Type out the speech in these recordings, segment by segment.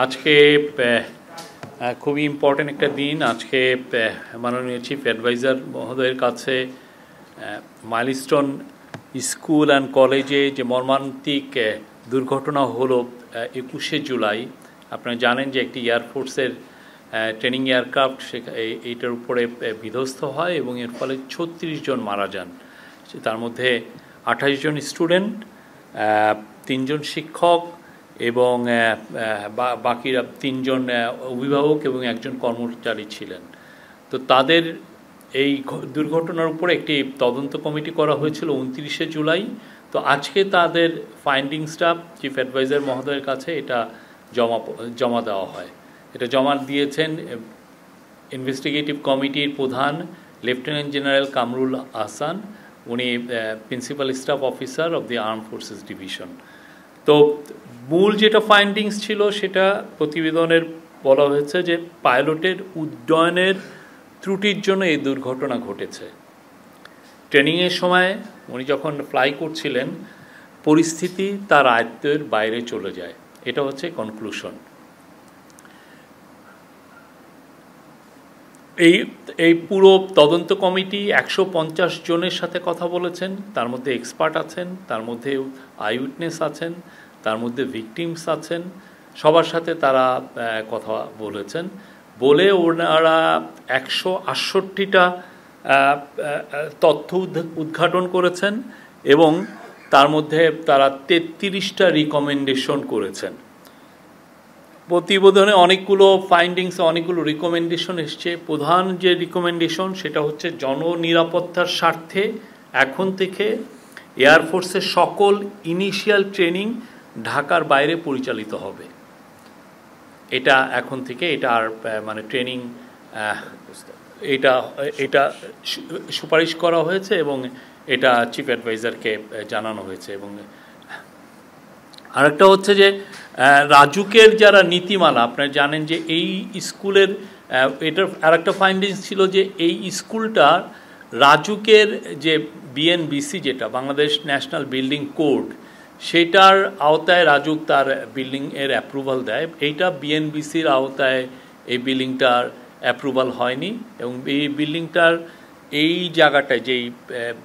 আজকে খুবই ইম্পর্টেন্ট একটা দিন। আজকে মাননীয় চিফ অ্যাডভাইজার মহোদয়ের কাছে মাইলস্টোন স্কুল অ্যান্ড কলেজে যে মর্মান্তিক দুর্ঘটনা হলো 21শে জুলাই, আপনারা জানেন যে একটি এয়ারফোর্সের ট্রেনিং এয়ারক্রাফট এইটার উপরে বিধ্বস্ত হয় এবং এর ফলে 36 জন মারা যান। তার মধ্যে 28 জন স্টুডেন্ট, 3 জন শিক্ষক এবং বাকিরা 3 জন অভিভাবক এবং একজন কর্মচারী ছিলেন। তো তাদের এই দুর্ঘটনার উপরে একটি তদন্ত কমিটি করা হয়েছিল 29শে জুলাই। তো আজকে তাদের ফাইন্ডিংসটা চিফ অ্যাডভাইজার মহোদয়ের কাছে এটা জমা দেওয়া হয়। এটা জমা দিয়েছেন ইনভেস্টিগেটিভ কমিটির প্রধান লেফটেন্যান্ট জেনারেল কামরুল আহসান, উনি principal staff officer of the arm forces division. তো মূল যেটা ফাইন্ডিংস ছিল সেটা প্রতিবেদনের বলা হয়েছে যে পাইলটের উড্ডয়নের ত্রুটির জন্য এই দুর্ঘটনা ঘটেছে। ট্রেনিংয়ের সময় উনি যখন ফ্লাই করছিলেন পরিস্থিতি তার আয়ত্তের বাইরে চলে যায়, এটা হচ্ছে কনক্লুশন। এই পুরো তদন্ত কমিটি 150 জনের সাথে কথা বলেছেন, তার মধ্যে এক্সপার্ট আছেন, তার মধ্যে আই উইটনেস আছেন, তার মধ্যে ভিকটিমস আছেন, সবার সাথে তারা কথা বলেছেন। বলে ওনারা 168টা তথ্য উদ্ঘাটন করেছেন এবং তার মধ্যে তারা 33টা রিকমেন্ডেশন করেছেন। প্রতিবেদনে অনেকগুলো ফাইন্ডিংস, অনেকগুলো রিকমেন্ডেশন এসছে। প্রধান যে রিকমেন্ডেশন সেটা হচ্ছে জননিরাপত্তার স্বার্থে এখন থেকে এয়ারফোর্সের সকল ইনিশিয়াল ট্রেনিং ঢাকার বাইরে পরিচালিত হবে। এটা এখন থেকে এটা আর মানে ট্রেনিং এটা সুপারিশ করা হয়েছে এবং এটা চিফ অ্যাডভাইজারকে জানানো হয়েছে। এবং আরেকটা হচ্ছে যে রাজুকের যারা নীতিমালা, আপনারা জানেন যে এই স্কুলের এটার আরেকটা ফাইন্ডিংস ছিল যে এই স্কুলটা রাজুকের যে বিএনবিসি, যেটা বাংলাদেশ ন্যাশনাল বিল্ডিং কোড, সেটার আওতায় রাজুক তার বিল্ডিংয়ের অ্যাপ্রুভাল দেয়। এইটা বিএনবিসির আওতায় এই বিল্ডিংটার অ্যাপ্রুভাল হয়নি এবং এই বিল্ডিংটার এই জায়গাটায় যেই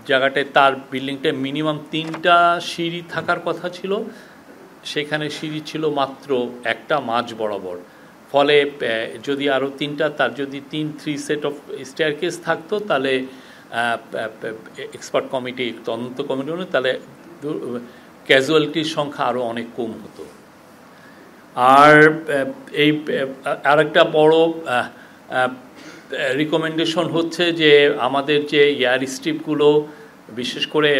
জায়গাটায় তার বিল্ডিংটায় মিনিমাম 3টা সিঁড়ি থাকার কথা ছিল, সেখানে সিঁড়ি ছিল মাত্র একটা মাঝ বরাবর। ফলে যদি আরও 3টা, তার যদি 3 সেট অফ স্টেয়ারকেস থাকতো তাহলে এক্সপার্ট কমিটি, তদন্ত কমিটি হলে তাহলে ক্যাজুয়ালিটির সংখ্যা আরও অনেক কম হতো। আর এই আরেকটা বড় রিকমেন্ডেশন হচ্ছে যে আমাদের যে এয়ার স্ট্রিপগুলো, বিশেষ করে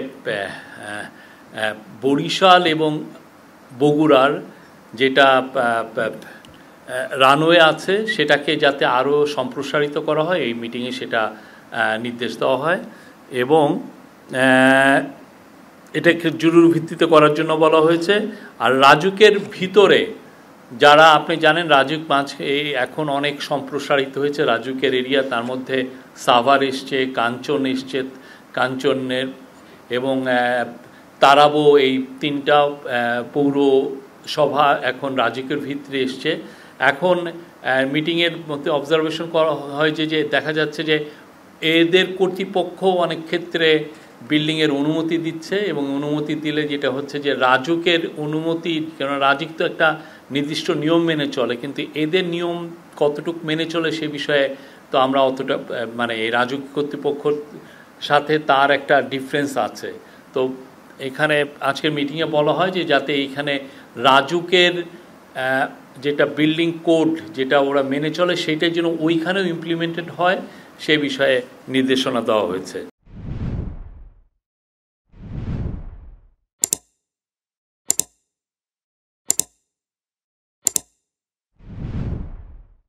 বরিশাল এবং বগুড়ার যেটা রানওয়ে আছে, সেটাকে যাতে আরও সম্প্রসারিত করা হয়, এই মিটিংয়ে সেটা নির্দেশ দেওয়া হয়। এবং এটাকে জরুরি ভিত্তিতে করার জন্য বলা হয়েছে। আর রাজুকের ভিতরে যারা, আপনি জানেন রাজুক এখন অনেক সম্প্রসারিত হয়েছে রাজুকের এরিয়া, তার মধ্যে সাভার এসছে, কাঞ্চন এসছে, কাঞ্চনের এবং তারাবো, এই 3টা পৌরসভা এখন রাজুকের ভিতরে এসছে। এখন মিটিংয়ের মধ্যে অবজারভেশন করা হয় যে দেখা যাচ্ছে যে এদের কর্তৃপক্ষ অনেক ক্ষেত্রে বিল্ডিংয়ের অনুমতি দিচ্ছে এবং অনুমতি দিলে যেটা হচ্ছে যে রাজুকের অনুমতি, কেন রাজুক তো একটা নির্দিষ্ট নিয়ম মেনে চলে, কিন্তু এদের নিয়ম কতটুকু মেনে চলে সে বিষয়ে তো আমরা অতটা মানে এই রাজুক কর্তৃপক্ষর সাথে তার একটা ডিফারেন্স আছে। তো এখানে আজকের মিটিংয়ে বলা হয় যে যাতে এইখানে রাজুকের যেটা বিল্ডিং কোড যেটা ওরা মেনে চলে, সেইটার জন্য ওইখানেও ইমপ্লিমেন্টেড হয়, সে বিষয়ে নির্দেশনা দেওয়া হয়েছে।